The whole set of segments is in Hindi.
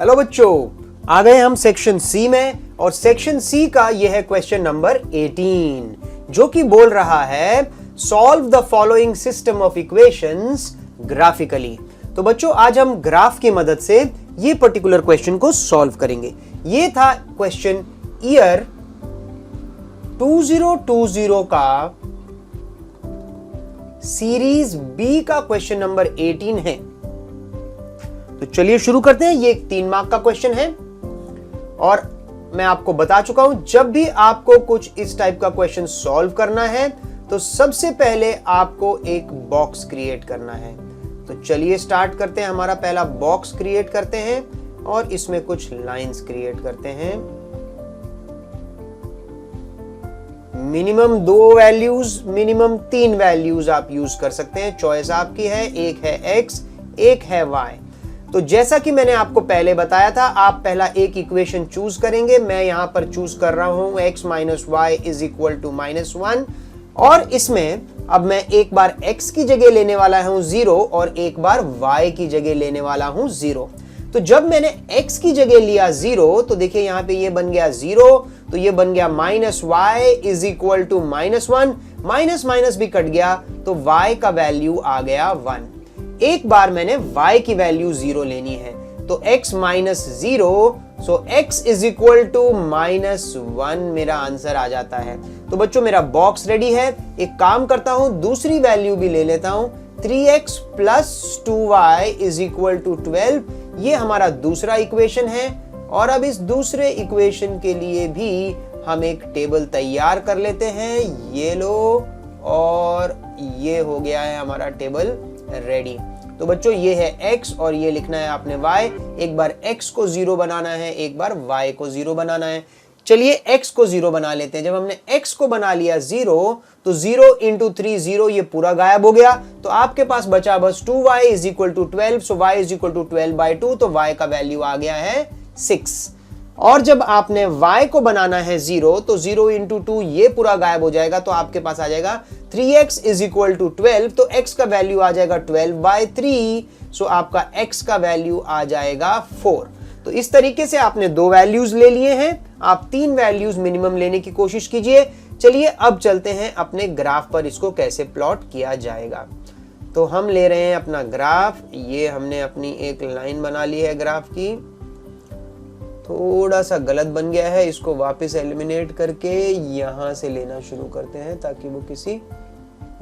हेलो बच्चों, आ गए हम सेक्शन सी में और सेक्शन सी का यह है क्वेश्चन नंबर 18 जो कि बोल रहा है solve the following system of equations graphically. तो बच्चों आज हम ग्राफ की मदद से ये पर्टिकुलर क्वेश्चन को सॉल्व करेंगे। ये था क्वेश्चन ईयर 2020 का सीरीज बी का क्वेश्चन नंबर 18 है। तो चलिए शुरू करते हैं। ये 3 मार्क का क्वेश्चन है और मैं आपको बता चुका हूं जब भी आपको कुछ इस टाइप का क्वेश्चन सॉल्व करना है तो सबसे पहले आपको एक बॉक्स क्रिएट करना है। तो चलिए स्टार्ट करते हैं। हमारा पहला बॉक्स क्रिएट करते हैं और इसमें कुछ लाइंस क्रिएट करते हैं। मिनिमम 2 वैल्यूज, मिनिमम 3 वैल्यूज आप यूज कर सकते हैं, चॉइस आपकी है। एक है x, एक है y। तो जैसा कि मैंने आपको पहले बताया था, आप पहला एक इक्वेशन चूज करेंगे। मैं यहां पर चूज कर रहा हूं x minus y is equal to -1 और इसमें अब मैं एक बार x की जगह लेने वाला हूं 0 और एक बार y की जगह लेने वाला हूं 0। तो जब मैंने x की जगह लिया 0 तो देखिए यहां पे ये बन गया 0, तो ये बन गया -y is equal to -1, minus minus भी कट गया तो y का वैल्यू आ गया 1। एक बार मैंने y की वैल्यू 0 लेनी है तो x minus 0, so x is equal to -1 मेरा आंसर आ जाता है। तो बच्चों मेरा बॉक्स रेडी है। एक काम करता हूं, दूसरी वैल्यू भी ले लेता हूं। 3x plus 2y is equal to 12, ये हमारा दूसरा इक्वेशन है। और अब इस दूसरे इक्वेशन के लिए भी हम एक टेबल तैयार कर लेते हैं। ये लो, और ये हो गया है हमारा टेबल रेडी। तो बच्चों ये है x और ये लिखना है आपने y। एक बार x को 0 बनाना है, एक बार y को 0 बनाना है। चलिए x को 0 बना लेते हैं। जब हमने x को बना लिया 0 तो 0 इंटू 3 0, ये पूरा गायब हो गया। तो आपके पास बचा बस 2y is equal to 12, so y is equal to 12/2, तो y का वैल्यू आ गया है 6। और जब आपने y को बनाना है 0 तो 0 इंटू 2 ये पूरा गायब हो जाएगा, तो आपके पास आ जाएगा 3x इज इक्वल टू 12, तो x का वैल्यू आ जाएगा 12/3, सो आपका x का वैल्यू आ जाएगा 4। तो इस तरीके से आपने 2 वैल्यूज ले लिए हैं। आप 3 वैल्यूज मिनिमम लेने की कोशिश कीजिए। चलिए अब चलते हैं अपने ग्राफ पर, इसको कैसे प्लॉट किया जाएगा। तो हम ले रहे हैं अपना ग्राफ। ये हमने अपनी एक लाइन बना ली है ग्राफ की। थोड़ा सा गलत बन गया है, इसको वापस एलिमिनेट करके यहां से लेना शुरू करते हैं ताकि वो किसी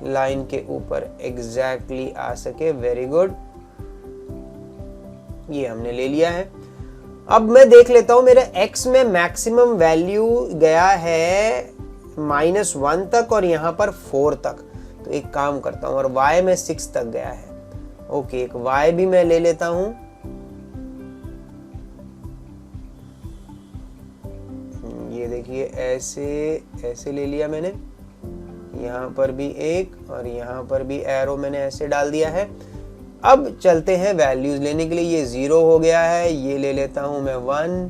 लाइन के ऊपर एग्जैक्टली आ सके। वेरी गुड, ये हमने ले लिया है। अब मैं देख लेता हूं मेरे x में मैक्सिमम वैल्यू गया है -1 तक और यहां पर 4 तक। तो एक काम करता हूं, और y में 6 तक गया है। ओके, एक y भी मैं ले लेता हूं। ये देखिए ऐसे ले लिया मैंने। यहाँ पर भी एक और यहाँ पर भी एरो मैंने ऐसे डाल दिया है। अब चलते हैं वैल्यूज लेने के लिए। ये 0 हो गया है, ये ले लेता हूँ मैं 1,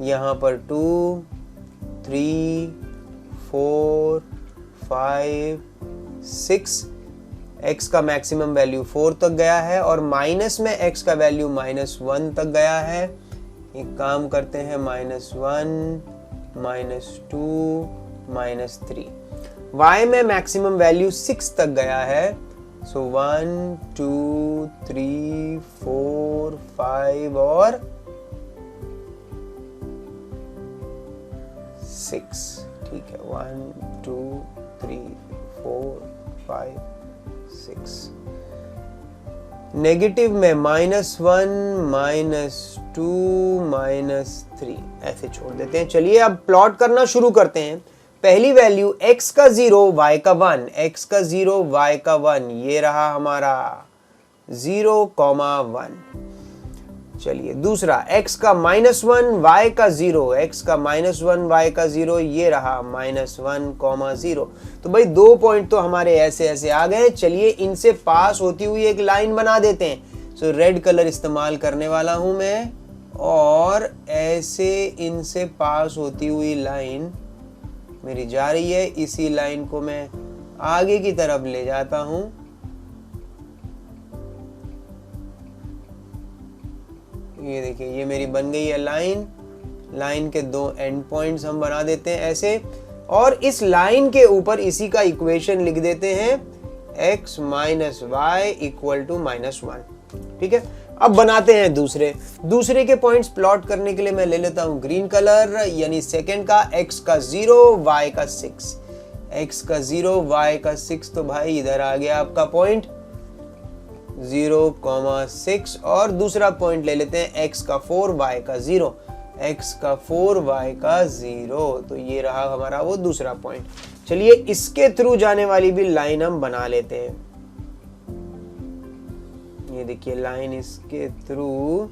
यहाँ पर 2, 3, 4, 5, 6। x का मैक्सिमम वैल्यू 4 तक गया है और माइनस में x का वैल्यू -1 तक गया है। एक काम करते हैं, -1, -2, -3। y में मैक्सिमम वैल्यू 6 तक गया है। सो 1, 2, 3, 4, 5 और 6। ठीक है, 1, 2, 3, 4, 5, 6। नेगेटिव में -1, -2, -3 ऐसे छोड़ देते हैं। चलिए अब प्लॉट करना शुरू करते हैं। पहली वैल्यू x का 0 y का 1, x का 0 y का 1, ये रहा हमारा 0,1। चलिए दूसरा x का -1 y का 0, x का -1 y का 0, ये रहा -1,0। तो भाई 2 पॉइंट तो हमारे ऐसे ऐसे आ गए। चलिए इनसे पास होती हुई एक लाइन बना देते हैं। सो रेड कलर इस्तेमाल करने वाला हूं मैं और ऐसे इनसे पास होती हुई लाइन मेरी जा रही है। इसी लाइन को मैं आगे की तरफ ले जाता हूं ये देखिए ये मेरी बन गई है लाइन। लाइन के दो एंड पॉइंट्स हम बना देते हैं ऐसे, और इस लाइन के ऊपर इसी का इक्वेशन लिख देते हैं x minus y equal to -1। ठीक है, अब बनाते हैं दूसरे के पॉइंट्स प्लॉट करने के लिए मैं ले लेता हूं ग्रीन कलर, यानी सेकंड का x का 0 y का 6, x का 0 y का 6। तो भाई इधर आ गया आपका पॉइंट 0,6, और दूसरा पॉइंट ले लेते हैं x का 4 y का 0, x का 4 y का 0। तो ये रहा हमारा वो दूसरा पॉइंट। चलिए इसके थ्रू जाने वाली भी लाइन हम बना लेते हैं। ये देखिए लाइन इसके थ्रू,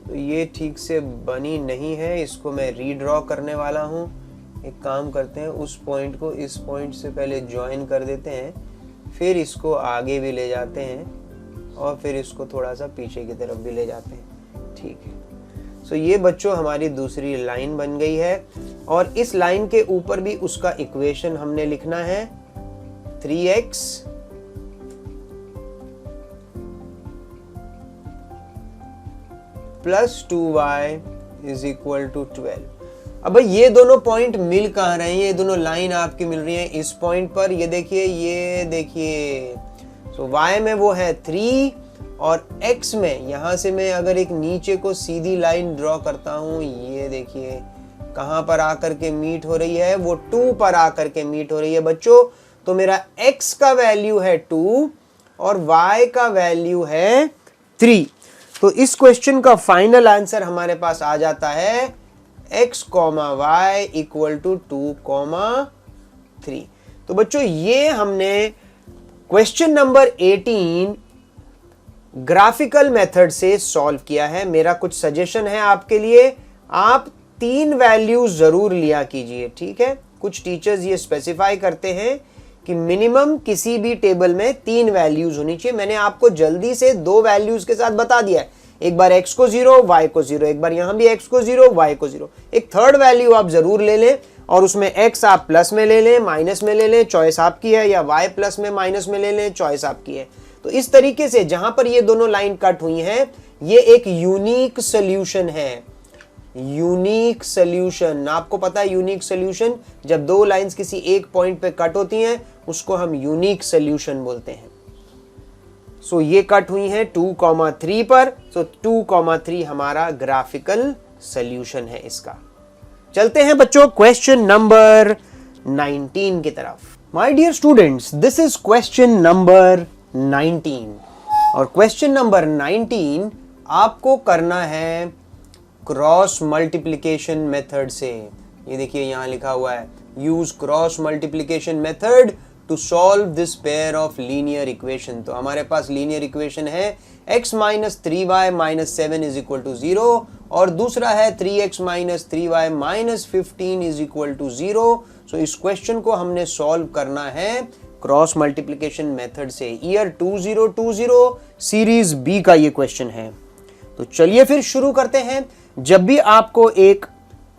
तो ये ठीक से बनी नहीं है, इसको मैं रीड्रॉ करने वाला हूँ। एक काम करते हैं, उस पॉइंट को इस पॉइंट से पहले ज्वाइन कर देते हैं, फिर इसको आगे भी ले जाते हैं और फिर इसको थोड़ा सा पीछे की तरफ भी ले जाते हैं। ठीक है, सो ये बच्चों हमारी दूसरी लाइन बन गई है, और इस लाइन के ऊपर भी उसका इक्वेशन हमने लिखना है 3x plus 2y is equal to 12। अब भाई ये दोनों पॉइंट मिल कहाँ रहे हैं, ये दोनों लाइन आपकी मिल रही है इस पॉइंट पर। ये देखिए सो y में वो है 3, और x में यहां से मैं अगर एक नीचे को सीधी लाइन ड्रॉ करता हूं, ये देखिए कहां पर आकर के मीट हो रही है, वो 2 पर आकर के मीट हो रही है बच्चों। तो मेरा x का वैल्यू है 2 और y का वैल्यू है 3। तो इस क्वेश्चन का फाइनल आंसर हमारे पास आ जाता है x, y इक्वल टू 2, 3। तो बच्चों ये हमने क्वेश्चन नंबर 18 ग्राफिकल मेथड से सॉल्व किया है। मेरा कुछ सजेशन है आपके लिए, आप 3 वैल्यूज जरूर लिया कीजिए। ठीक है, कुछ टीचर्स ये स्पेसिफाई करते हैं कि मिनिमम किसी भी टेबल में 3 वैल्यूज होनी चाहिए। मैंने आपको जल्दी से 2 वैल्यूज के साथ बता दिया है, एक बार x को 0 y को 0, एक बार यहां भी x को 0 y को 0। एक थर्ड वैल्यू आप जरूर ले लें, और उसमें x आप प्लस में ले लें, माइनस में ले लें, चॉइस आपकी है, या y प्लस में माइनस में ले लें, चॉइस आपकी है। तो इस तरीके से जहां पर ये दोनों लाइन कट हुई हैं, ये एक यूनिक सॉल्यूशन है। यूनिक सॉल्यूशन, आपको पता है यूनिक सॉल्यूशन, जब 2 लाइंस किसी एक पॉइंट पे कट होती हैं उसको हम यूनिक सॉल्यूशन बोलते हैं। सो ये कट हुई हैं 2,3 पर, सो 2,3 हमारा ग्राफिकल सॉल्यूशन है इसका। चलते हैं बच्चों क्वेश्चन नंबर 19 की तरफ। My dear students, this is question number 19, और क्वेश्चन नंबर 19 आपको करना है क्रॉस मल्टीप्लिकेशन मेथड से। ये देखिए यहां लिखा हुआ है use cross multiplication method to solve this pair of linear equation. तो हमारे पास लीनियर इक्वेशन है x minus 3y minus 7 is equal to 0, और दूसरा है 3x minus 3y minus 15 is equal to 0। So इस क्वेश्चन को हमने सॉल्व करना है क्रॉस मल्टीप्लिकेशन मेथड से। ईयर 2020 सीरीज बी का ये क्वेश्चन है। तो चलिए फिर शुरू करते हैं। जब भी आपको एक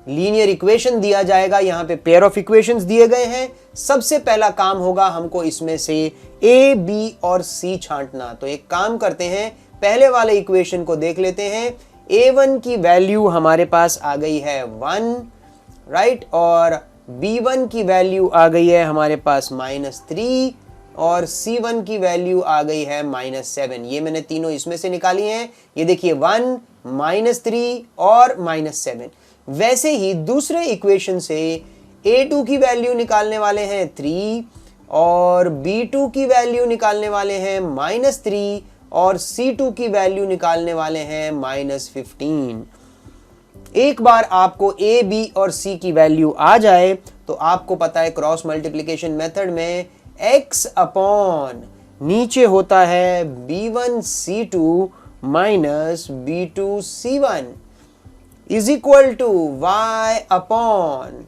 लीनियर इक्वेशन दिया जाएगा, यहां पे पेयर ऑफ इक्वेशंस दिए गए हैं, सबसे पहला काम होगा हमको इसमें से a, b और c छांटना। तो एक काम करते हैं, पहले वाले इक्वेशन को देख लेते हैं। a1 की वैल्यू हमारे पास आ गई है 1, राइट, और b1 की वैल्यू आ गई है हमारे पास -3, और c1 की वैल्यू आ गई है -7। ये मैंने तीनों इसमें से निकाली हैं। ये देखिए 1, -3 और -7। वैसे ही दूसरे इक्वेशन से a2 की वैल्यू निकालने वाले हैं 3, और b2 की वैल्यू निकालने वाले हैं -3, और c2 की वैल्यू निकालने वाले हैं -15। एक बार आपको a, b और c की वैल्यू आ जाए तो आपको पता है क्रॉस मल्टीप्लिकेशन मेथड में x अपॉन नीचे होता है b1 c2 minus b2 c1 is equal to y upon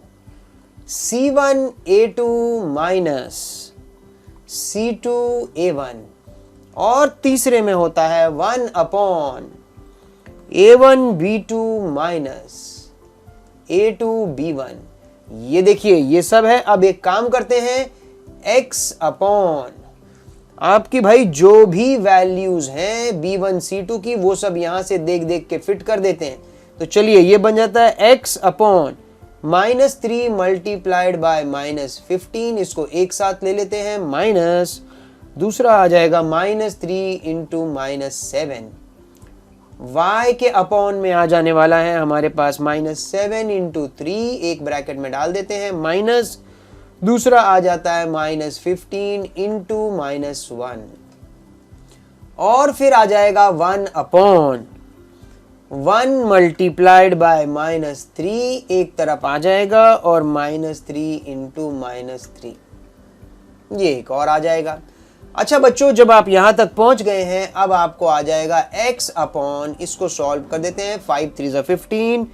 c1 a2 minus c2 a1, और तीसरे में होता है 1 upon a1 b2 minus a2 b1। ये देखिए ये सब है। अब एक काम करते हैं, x अपॉन आपकी भाई जो भी वैल्यूज हैं B1 C2 की वो सब यहां से देख देख के फिट कर देते हैं। तो चलिए ये बन जाता है x अपॉन -3 मल्टीप्लाइड बाय -15, इसको एक साथ ले लेते हैं, माइनस दूसरा आ जाएगा -3 इंटू -7, y के अपॉन में आ जाने वाला है हमारे पास -7 इंटू 3, एक ब्रैकेट में डाल देते हैं, माइनस दूसरा आ जाता है -15 इंटू -1, और फिर आ जाएगा 1 अपॉन 1 मल्टीप्लाइड बाय -3, एक तरफ आ जाएगा, और -3 इंटू -3, ये एक और आ जाएगा। अच्छा बच्चों, जब आप यहां तक पहुंच गए हैं, अब आपको आ जाएगा x अपॉन, इसको सॉल्व कर देते हैं, 5 3 ज़ा 15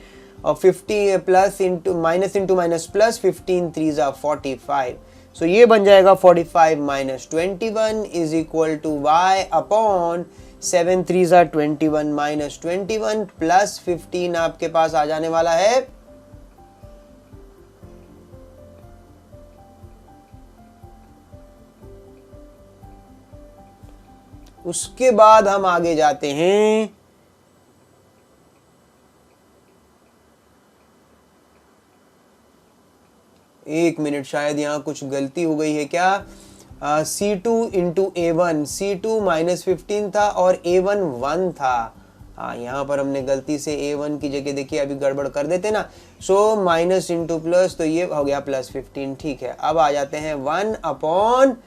और 50 प्लस इंटू माइनस प्लस 15 3 ज़ा 45, सो ये बन जाएगा 45 minus 21 is equal to y upon 7 3 ज़ा 21 माइनस 21 प्लस 15 आपके पास आ जाने वाला है उसके बाद हम आगे जाते हैं, एक मिनट, शायद यहां कुछ गलती हो गई है क्या। C2 इंटू A1, C2 -15 था और A1 1 था। हाँ, यहाँ पर हमने गलती से A1 की जगह देखिए अभी गड़बड़ कर देते ना, सो माइनस इंटू प्लस, तो ये हो गया +15, ठीक है। अब आ जाते हैं 1 अपॉन,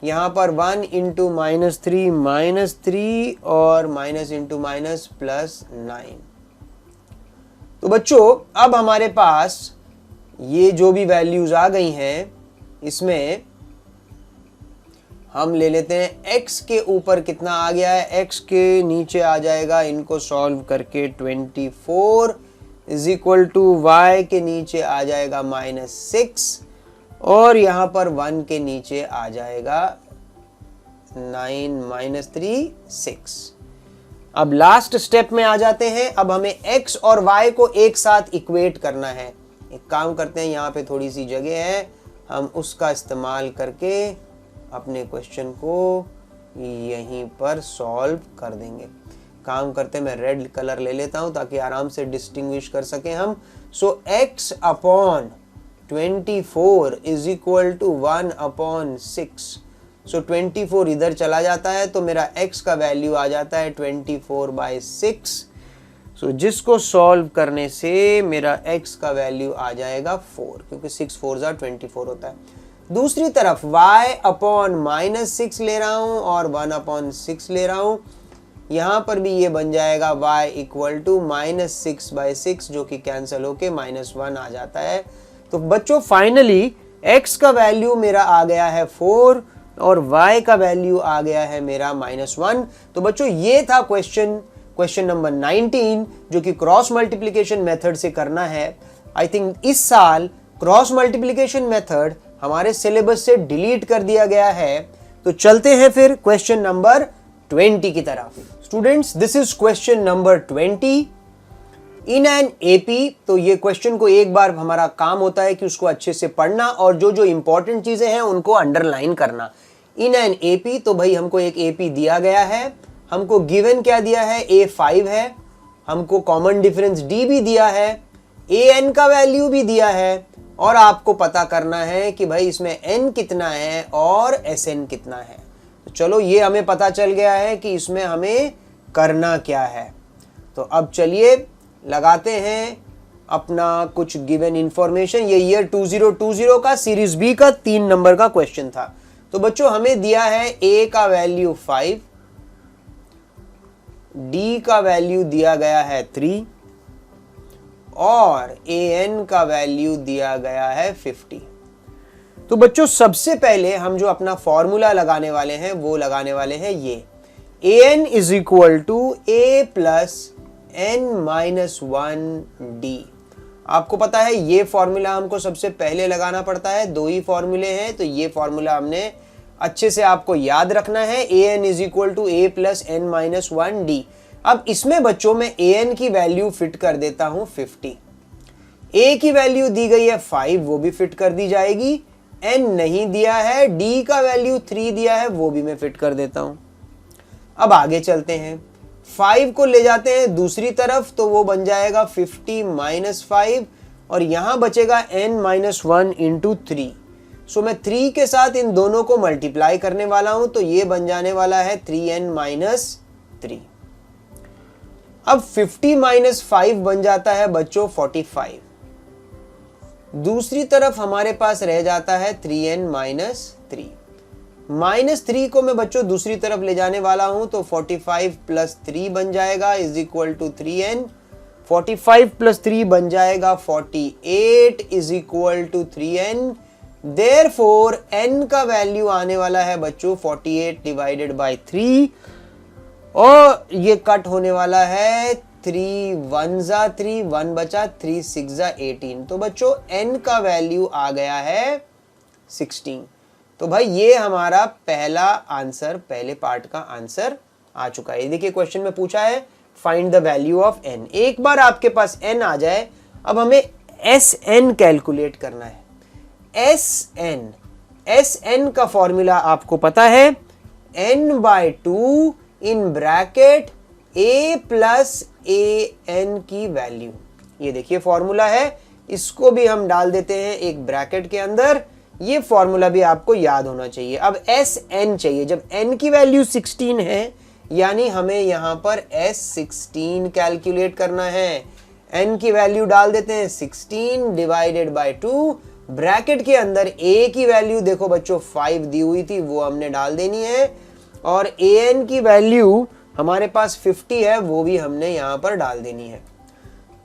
यहाँ पर 1 इंटू -3 और माइनस इंटू माइनस +9। तो बच्चों अब हमारे पास ये जो भी वैल्यूज आ गई हैं, इसमें हम ले लेते हैं x के ऊपर कितना आ गया है, x के नीचे आ जाएगा, इनको सॉल्व करके 24 इज इक्वल टू y के नीचे आ जाएगा -6, और यहां पर 1 के नीचे आ जाएगा 9 -3 6। अब लास्ट स्टेप में आ जाते हैं। अब हमें x और y को एक साथ इक्वेट करना है। एक काम करते हैं, यहाँ पे थोड़ी सी जगह है, हम उसका इस्तेमाल करके अपने क्वेश्चन को यहीं पर सॉल्व कर देंगे। काम करते हैं, मैं रेड कलर ले लेता हूं ताकि आराम से डिस्टिंग्विश कर सकें हम। So x upon 24 is equal to 1 upon 6। So 24 इधर चला जाता है तो मेरा x का वैल्यू आ जाता है 24/6। सो जिसको सॉल्व करने से मेरा x का वैल्यू आ जाएगा 4, क्योंकि 6 4 ज़ा 24 होता है। दूसरी तरफ y अपॉन -6 ले रहा हूं और 1 अपॉन 6 ले रहा हूं, यहां पर भी ये बन जाएगा y इक्वल टू -6/6, जो कि कैंसिल होके -1 आ जाता है। तो बच्चों फाइनली x का वैल्यू मेरा आ गया है 4 और y का वैल्यू आ गया है मेरा -1। तो बच्चों ये था क्वेश्चन नंबर 19, जो कि क्रॉस मल्टीप्लिकेशन मेथड से करना है। आई थिंक इस साल क्रॉस मल्टीप्लिकेशन मेथड हमारे सिलेबस से डिलीट कर दिया गया है। तो चलते हैं फिर क्वेश्चन नंबर 20 की तरफ। Students, this is question number 20 in an AP. तो ये क्वेश्चन को एक बार हमारा काम होता है कि उसको अच्छे से पढ़ना और जो जो इंपॉर्टेंट चीजें हैं उनको अंडरलाइन करना। इन एन एपी, तो भाई हमको एक एपी दिया गया है, हमको गिवन क्या दिया है, A5 है, हमको कॉमन डिफरेंस D भी दिया है, AN का वैल्यू भी दिया है, और आपको पता करना है कि भाई इसमें N कितना है और SN कितना है। तो चलो ये हमें पता चल गया है कि इसमें हमें करना क्या है। तो अब चलिए लगाते हैं अपना कुछ गिवन इंफॉर्मेशन। ये ईयर 2020 का सीरीज B का 3 नंबर का क्वेश्चन था। तो बच्चों हमें दिया है A का वैल्यू 5, D का वैल्यू दिया गया है 3 और AN का वैल्यू दिया गया है 50। तो बच्चों सबसे पहले हम जो अपना फॉर्मूला लगाने वाले हैं वो लगाने वाले हैं ये, AN is equal to A plus N-1D। आपको पता है ये फॉर्मूला हमको सबसे पहले लगाना पड़ता है, 2 ही फॉर्मूले हैं, तो ये फॉर्मूला हमने अच्छे से आपको याद रखना है। AN is equal to A plus N-1D। अब इसमें बच्चों में AN की वैल्यू फिट कर देता हूं 50, A की वैल्यू दी गई है 5, वो भी फिट कर दी जाएगी, n नहीं दिया है, d का वैल्यू 3 दिया है, वो भी मैं फिट कर देता हूं। अब आगे चलते हैं, 5 को ले जाते हैं दूसरी तरफ, तो वो बन जाएगा 50 माइनस 5 और यहां बचेगा n माइनस 1 इंटू 3। सो मैं 3 के साथ इन दोनों को मल्टीप्लाई करने वाला हूं, तो ये बन जाने वाला है 3n माइनस 3। अब 50 माइनस 5 बन जाता है बच्चों 45। दूसरी तरफ हमारे पास रह जाता है 3n माइनस 3। माइनस 3 को मैं बच्चों दूसरी तरफ ले जाने वाला हूं, तो 45 प्लस 3 बन जाएगा is equal to 3n। 45 plus 3 बन जाएगा 48 is equal to 3n। Therefore n का वैल्यू आने वाला है बच्चों 48 डिवाइडेड बाय 3 और ये कट होने वाला है 3 1 जा 3, 1 बचा, 3 6 जा 18। तो बच्चों n का वैल्यू आ गया है 16। तो भाई ये हमारा पहला आंसर, पहले पार्ट का आंसर आ चुका है। देखिए क्वेश्चन में पूछा है find the value of n। एक बार आपके पास n आ जाए, अब हमें Sn कैलकुलेट करना है। Sn का फॉर्मूला आपको पता है, n/2 in bracket a plus an की वैल्यू। ये देखिए फॉर्मूला है, इसको भी हम डाल देते हैं एक ब्रैकेट के अंदर। ये फॉर्मूला भी आपको याद होना चाहिए। अब Sn चाहिए, जब n की वैल्यू 16 है यानी हमें यहां पर S16 कैलकुलेट करना है। n की वैल्यू डाल देते हैं 16 डिवाइडेड बाय 2, ब्रैकेट के अंदर a की वैल्यू देखो बच्चों 5 दी हुई थी, वो हमने डाल देनी है, और an की वैल्यू हमारे पास 50 है, वो भी हमने यहां पर डाल देनी है।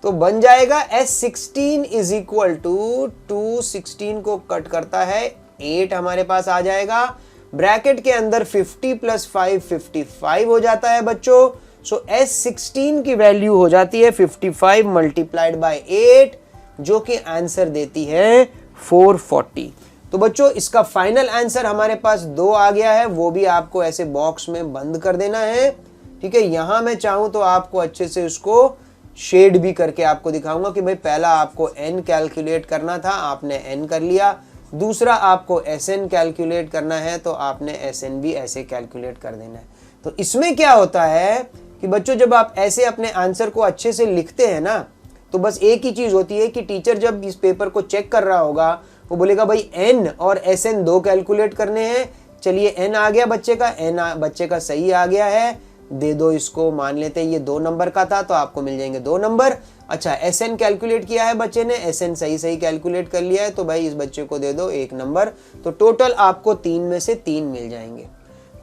तो बन जाएगा S16 इज इक्वल टू 216 को कट करता है 8 हमारे पास आ जाएगा। ब्रैकेट के अंदर 50 प्लस 5 55 हो जाता है बच्चों। सो S16 की वैल्यू हो जाती है 55 मल्टीप्लाइड बाय 8, जो कि आंसर देती है 440। तो बच्चों इसका फाइनल आंसर हमारे पास 2 आ गया है, वो भी आपको ऐसे बॉक्स में बंद कर देना है। ठीक है, यहां मैं चाहूं तो आपको अच्छे से उसको शेड भी करके आपको दिखाऊंगा कि भाई पहला आपको n कैलकुलेट करना था, आपने n कर लिया। दूसरा आपको Sn कैलकुलेट करना है, तो आपने Sn भी ऐसे कैलकुलेट कर देना है। तो इसमें क्या होता है कि बच्चों जब आप ऐसे अपने आंसर को अच्छे से लिखते हैं ना, तो बस एक ही चीज होती है कि टीचर जब इस पेपर को चेक कर रहा होगा, वो बोलेगा भाई n और Sn 2 कैलकुलेट करने हैं। चलिए n आ गया बच्चे का, बच्चे का सही आ गया है, दे दो इसको। मान लेते हैं ये 2 नंबर का था, तो आपको मिल जाएंगे 2 नंबर। अच्छा Sn कैलकुलेट किया है बच्चे ने, Sn सही कैलकुलेट कर लिया है, तो भाई इस बच्चे को दे दो 1 नंबर। तो टोटल आपको 3 में से 3 मिल जाएंगे।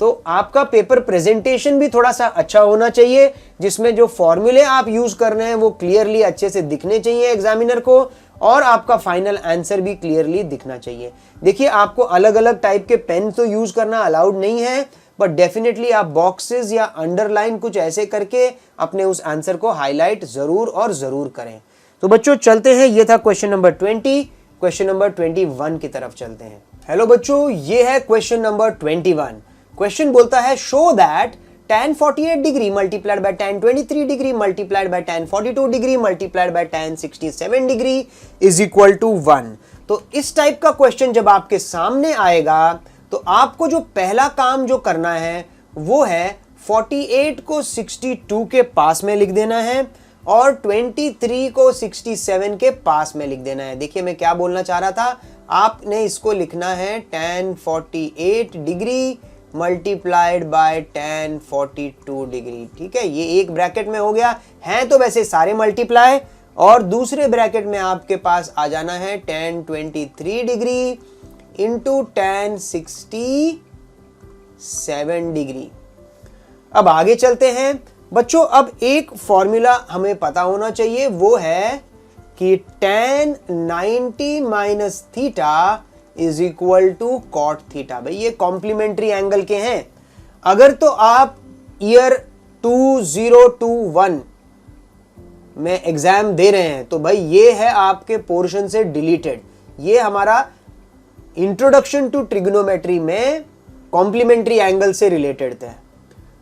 तो आपका पेपर प्रेजेंटेशन भी थोड़ा सा अच्छा होना चाहिए, जिसमें जो फॉर्मूले आप यूज कर रहे हैं वो क्लियरली अच्छे से दिखने चाहिए एग्जामिनर को, और आपका फाइनल आंसर भी क्लियरली दिखना चाहिए। देखिए आपको अलग अलग टाइप के पेन तो यूज करना अलाउड नहीं है, बट डेफिनेटली आप बॉक्सेस या अंडरलाइन कुछ ऐसे करके अपने उस आंसर को हाईलाइट जरूर और जरूर करें। तो बच्चों चलते हैं, ये था क्वेश्चन नंबर 20। क्वेश्चन नंबर 21 की तरफ चलते हैं। हेलो बच्चों, ये है क्वेश्चन नंबर 21। क्वेश्चन बोलता है show that tan 48 degree multiplied by tan 23 degree multiplied by tan 42 degree multiplied by tan 67 degree is equal to 1। तो इस टाइप का क्वेश्चन जब आपके सामने आएगा, तो आपको जो पहला काम जो करना है वो है 48 को 62 के पास में लिख देना है और 23 को 67 के पास में लिख देना है। देखिए मैं क्या बोलना चाह रहा था, आपने इसको लिखना है tan 48 degree multiplied by tan 42 degree. ठीक है, ये एक ब्रैकेट में हो गया है, तो वैसे सारे मल्टीप्लाई, और दूसरे ब्रैकेट में आपके पास आ जाना है tan 23 degree into tan 67 degree. अब आगे चलते हैं बच्चों। अब एक फॉर्मूला हमें पता होना चाहिए, वो है कि tan 90 minus theta is equal to cot theta. भाई ये कॉम्प्लीमेंट्री एंगल के हैं। अगर तो आप ईयर 2021 में एग्जाम दे रहे हैं, तो भाई ये है आपके पोर्शन से डिलीटेड। ये हमारा इंट्रोडक्शन टू ट्रिग्नोमेट्री में कॉम्प्लीमेंट्री एंगल से रिलेटेड है।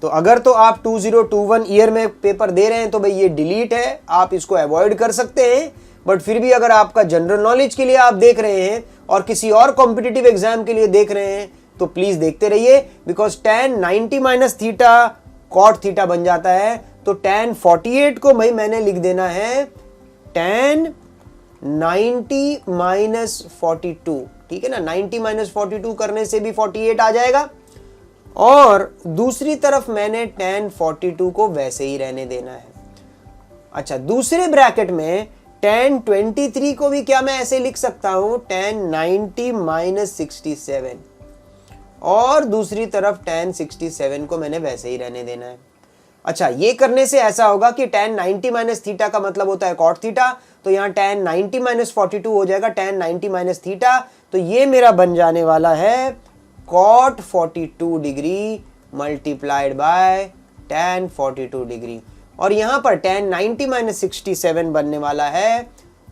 तो अगर तो आप 2021 ईयर में पेपर दे रहे हैं, तो भाई ये डिलीट है, आप इसको अवॉइड कर सकते हैं। बट फिर भी अगर आपका जनरल नॉलेज के लिए आप देख रहे हैं और किसी और कॉम्पिटिटिव एग्जाम के लिए देख रहे हैं तो प्लीज देखते रहिए, because tan 90 minus theta cot theta बन जाता है। तो tan 48 को भाई मैंने लिख देना है tan 90 माइनस 42, ठीक है ना। 90 माइनस 42 करने से भी 48 आ जाएगा, और दूसरी तरफ मैंने tan 42 को वैसे ही रहने देना है। अच्छा, दूसरे ब्रैकेट में tan 23 को भी क्या मैं ऐसे लिख सकता हूं, tan 90 माइनस 67, और दूसरी तरफ tan 67 को मैंने वैसे ही रहने देना है। अच्छा, ये करने से ऐसा होगा कि tan 90 माइनस थीटा का मतलब होता है cot थीटा, तो यहाँ tan 90 माइनस 42 हो जाएगा tan 90 माइनस थीटा, तो ये मेरा बन जाने वाला है cot 42 degree multiplied by tan 42 degree, और यहां पर tan 90 माइनस 67 बनने वाला है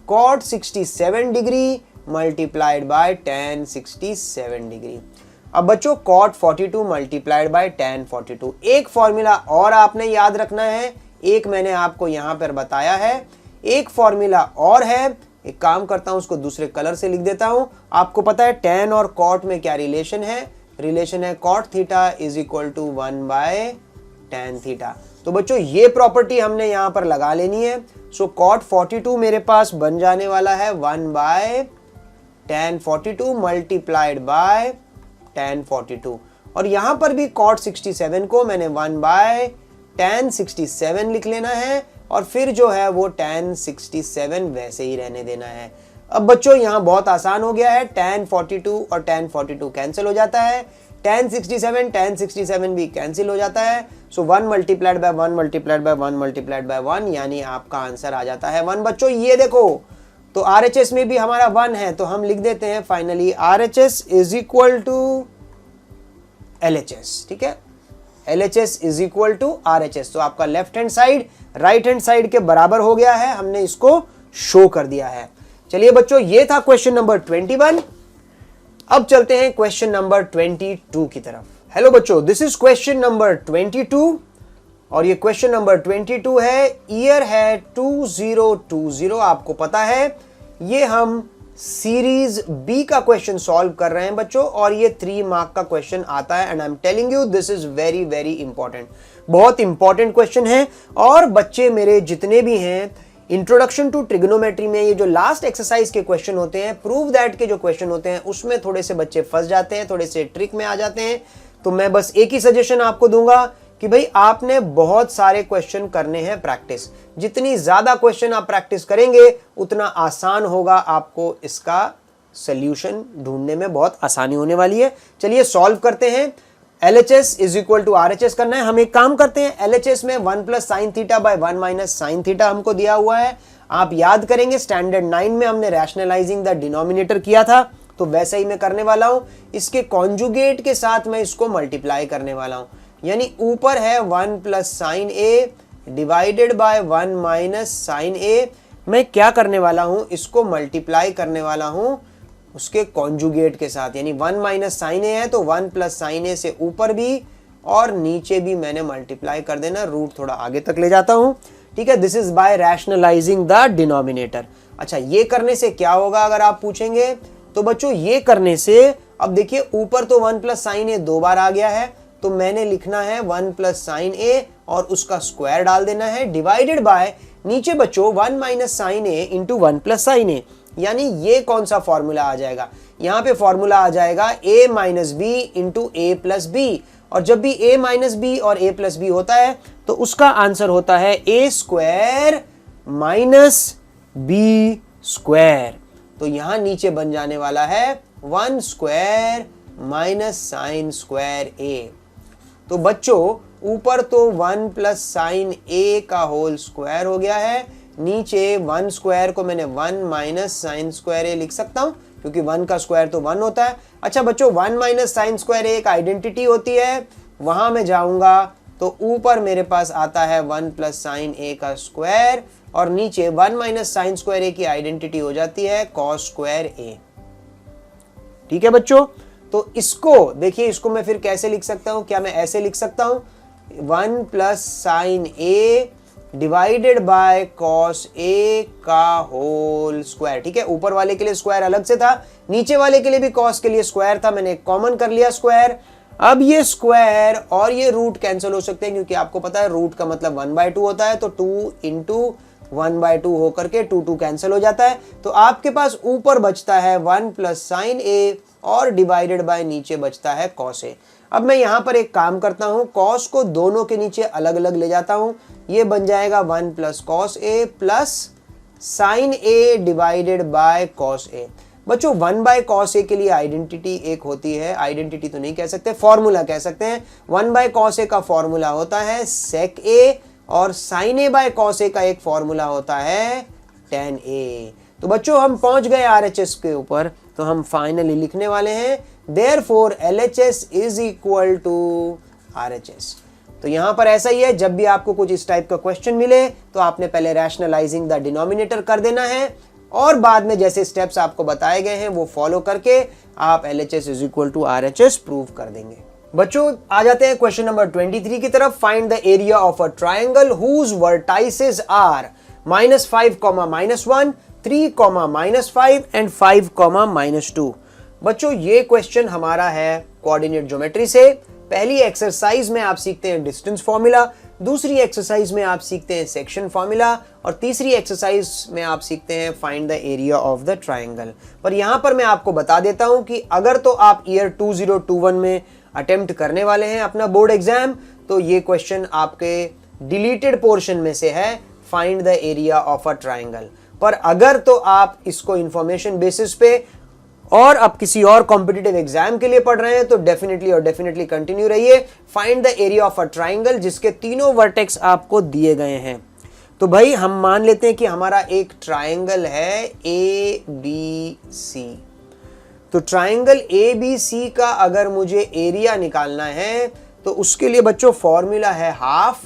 cot 67 degree multiplied by tan 67 degree. अब बच्चों cot 42 मल्टीप्लाइड बाय tan 42, एक फॉर्मूला और आपने याद रखना है, एक मैंने आपको यहां पर बताया है, एक फॉर्मूला और है, एक काम करता हूं उसको दूसरे कलर से लिख देता हूं। आपको पता है tan और cot में क्या रिलेशन है, रिलेशन है cot theta is equal to 1 बाय tan थीटा। तो बच्चों ये प्रॉपर्टी हमने यहां पर लगा लेनी है। सो cot 42 मेरे पास बन जाने वाला है 1 बाय tan 42 मल्टीप्लाइड बाय tan 42, और यहां पर भी cot 67 को मैंने 1 बाय tan 67 लिख लेना है, और फिर जो है वो tan 67 वैसे ही रहने देना है। अब बच्चों यहां बहुत आसान हो गया है, tan 42 और tan 42 कैंसिल हो जाता है, tan 67 भी कैंसिल हो जाता है। सो 1 multiplied by 1 multiplied by 1 multiplied by 1, यानी आपका आंसर आ जाता है 1। बच्चों ये देखो, तो RHS में भी हमारा 1 है, तो हम लिख देते हैं finally RHS is equal to LHS, ठीक है। LHS is equal to RHS, तो आपका left hand side right hand side के बराबर हो गया है, हमने इसको शो कर दिया है। चलिए बच्चों, ये था क्वेश्चन नंबर 21। अब चलते हैं क्वेश्चन नंबर 22 की तरफ। हेलो बच्चों, दिस इज क्वेश्चन नंबर 22, और ये क्वेश्चन नंबर 22 है, ईयर है 2020। आपको पता है ये हम सीरीज बी का क्वेश्चन सॉल्व कर रहे हैं बच्चों, और ये 3 मार्क का क्वेश्चन आता है, and I am telling you this is very very important, बहुत इंपॉर्टेंट क्वेश्चन है। और बच्चे मेरे जितने भी हैं इंट्रोडक्शन टू ट्रिग्नोमेट्री में ये जो लास्ट एक्सरसाइज के क्वेश्चन होते हैं, प्रूव दैट के जो क्वेश्चन होते हैं, उसमें थोड़े से बच्चे फंस जाते हैं, थोड़े से ट्रिक में आ जाते हैं। तो मैं बस एक ही सजेशन आपको दूंगा कि भाई आपने बहुत सारे क्वेश्चन करने हैं प्रैक्टिस, जितनी ज्यादा क्वेश्चन आप प्रैक्टिस करेंगे उतना आसान होगा, आपको इसका सॉल्यूशन ढूंढने में बहुत आसानी होने वाली है। चलिए सॉल्व करते हैं। LHS is equal to RHS करना है। हम एक काम करते हैं, LHS में 1 plus sine theta by 1 minus sine theta हमको दिया हुआ है। आप याद करेंगे स्टैंडर्ड 9 में हमने रैशनलाइजिंग द डिनोमिनेटर किया था, तो वैसे ही मैं करने वाला हूं। इसके कॉन्जुगेट के साथ मैं इसको मल्टीप्लाई करने वाला हूं, यानी ऊपर है 1 plus sine A divided by 1 minus sine A. मैं क्या करने वाला हूं, इसको मल्टीप्लाई करने वाला हूं उसके कॉन्जुगेट के साथ, यानी 1 माइनस साइन ए है तो 1 प्लस साइन ए से ऊपर भी और नीचे भी मैंने मल्टीप्लाई कर देना। रूट थोड़ा आगे तक ले जाता हूं, ठीक है। This is by rationalising the denominator. अच्छा, ये करने से क्या होगा अगर आप पूछेंगे तो बच्चों, ये करने से अब देखिए ऊपर तो 1 प्लस साइन ए 2 बार आ गया है, तो मैंने लिखना है 1 प्लस साइन ए और उसका स्क्वायर डाल देना है, डिवाइडेड बाय नीचे बच्चों 1 माइनस साइन ए इंटू 1 प्लस साइन ए। यानी ये कौन सा फॉर्मूला आ जाएगा, यहाँ पे फॉर्मूला आ जाएगा a minus B into A plus B, और जब भी a माइनस बी और a प्लस बी होता है तो उसका आंसर होता है a square minus B square. तो यहां नीचे बन जाने वाला है 1 square minus sine square a। तो बच्चों ऊपर तो 1 प्लस साइन a का होल स्क्वायर हो गया है, नीचे 1 स्क्वायर को मैंने 1 माइनस साइन स्क्वायर ए लिख सकता हूं, क्योंकि 1 का स्क्वायर तो 1 होता है। अच्छा बच्चों, 1 माइनस साइन स्क्वायर ए एक आइडेंटिटी होती है, वहां मैं जाऊंगा तो ऊपर मेरे पास आता है 1 प्लस साइन ए का स्क्वायर, और नीचे 1 माइनस साइन स्क्वायर ए की आइडेंटिटी हो जाती है कॉस स्क्वायर ए। ठीक है बच्चों, तो इसको देखिए, इसको मैं फिर कैसे लिख सकता हूं, क्या मैं ऐसे लिख सकता हूं 1 plus sine A divided by cos A का होल स्क्वायर। ठीक है, ऊपर वाले के लिए स्क्वायर अलग से था, नीचे वाले के लिए भी कॉस के लिए स्क्वायर था, मैंने कॉमन कर लिया स्क्वायर। अब ये स्क्वायर और ये रूट कैंसिल हो सकते हैं, क्योंकि आपको पता है रूट का मतलब 1/2 होता है, तो 2 इंटू 1/2 होकर के 2 कैंसिल हो जाता है। तो आपके पास ऊपर बचता है 1 प्लस साइन ए और डिवाइडेड बाय नीचे बचता है कॉस ए। अब मैं यहां पर एक काम करता हूं, कॉस को दोनों के नीचे अलग अलग ले जाता हूं, ये बन जाएगा 1 plus cos A plus sine A divided by cos A. बच्चों 1 बाय कॉस ए के लिए आइडेंटिटी एक होती है, आइडेंटिटी तो नहीं कह सकते, फॉर्मूला कह सकते हैं। 1 बाय कॉस ए का फॉर्मूला होता है सेक ए और sign A bye cos A का एक फॉर्मूला होता है tan ए। तो बच्चों हम पहुंच गए RHS के ऊपर, तो हम फाइनली लिखने वाले हैं therefore LHS is equal to RHS। तो यहां पर ऐसा ही है, जब भी आपको कुछ इस टाइप का क्वेश्चन मिले तो आपने पहले रैशनलाइजिंग द डिनोमिनेटर कर देना है और बाद में जैसे स्टेप्स आपको बताए गए हैं वो फॉलो करके आप LHS is equal to RHS prove कर देंगे। बच्चों आ जाते हैं क्वेश्चन नंबर 23 की तरफ। Find the area of a triangle whose vertices are -5, -1, 3, -5 and 5, -2। बच्चों ये क्वेश्चन हमारा है कोऑर्डिनेट ज्योमेट्री से। पहली एक्सरसाइज में आप सीखते हैं डिस्टेंस फॉर्मूला, दूसरी एक्सरसाइज में आप सीखते हैं सेक्शन फॉर्मूला और तीसरी एक्सरसाइज में आप सीखते हैं find the area of the triangle. पर यहां पर मैं आपको बता देता हूं कि अगर तो आप ईयर 2021 में अटेम्प्ट करने वाले हैं अपना बोर्ड एग्जाम, तो ये क्वेश्चन आपके डिलीटेड पोर्शन में से है, find the area of a triangle. पर अगर तो आप इसको इंफॉर्मेशन बेसिस पे और अब किसी और कॉम्पिटिटिव एग्जाम के लिए पढ़ रहे हैं तो डेफिनेटली कंटिन्यू रहिए। Find the area of a triangle जिसके तीनों वर्टेक्स आपको दिए गए हैं। तो भाई हम मान लेते हैं कि हमारा एक ट्राइंगल है ABC। तो ट्राइंगल ABC का अगर मुझे एरिया निकालना है तो उसके लिए बच्चों फॉर्मूला है हाफ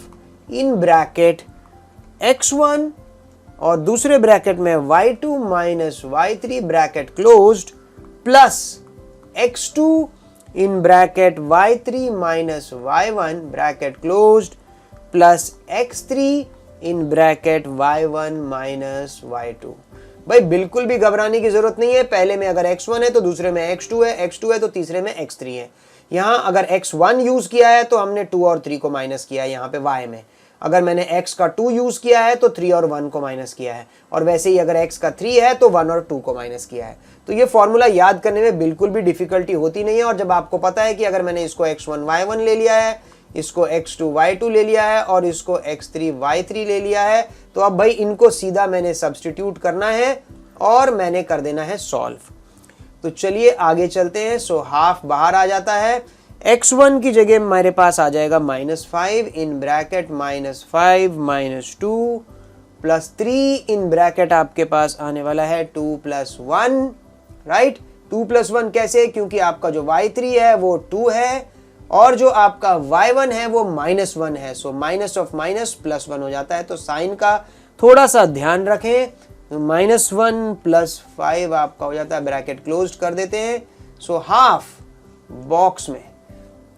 इन ब्रैकेट x1 और दूसरे ब्रैकेट में y2 minus y3 bracket closed plus x2 in bracket y3 minus y1 bracket closed plus x3 in bracket y1 minus y2। भाई बिल्कुल भी घबराने की जरूरत नहीं है, पहले में अगर x1 है तो दूसरे में x2 है, x2 है तो तीसरे में x3 है। यहां अगर x1 यूज किया है तो हमने 2 और 3 को माइनस किया है यहाँ पे y में। अगर मैंने x का 2 यूज किया है तो 3 और 1 को माइनस किया है, और वैसे ही अगर x का 3 है तो 1 और 2 को माइनस किया है। तो ये फॉर्मूला याद करने में बिल्कुल भी डिफिकल्टी होती नहीं है। और जब आपको पता है कि अगर मैंने इसको x1 y1 ले लिया है, इसको x2 y2 ले लिया है और इसको x3 y3 ले लिया है, तो अब भाई इनको सीधा मैंने सब्स्टिट्यूट करना है और मैंने कर देना है सॉल्व। तो चलिए आगे चलते हैं। सो हाफ बाहर आ जाता है, x1 की जगह मेरे पास आ जाएगा -5 in bracket -5 -2 plus 3 in bracket आपके पास आने वाला है 2 + 1, राइट। 2 + 1 कैसे? क्योंकि आपका जो y3 है वो 2 है और जो आपका y1 है वो -1 है। सो माइनस ऑफ माइनस +1 हो जाता है। तो साइन का थोड़ा सा ध्यान रखें। तो -1 + 5 आपका हो जाता है, ब्रैकेट क्लोज कर देते हैं। सो हाफ बॉक्स में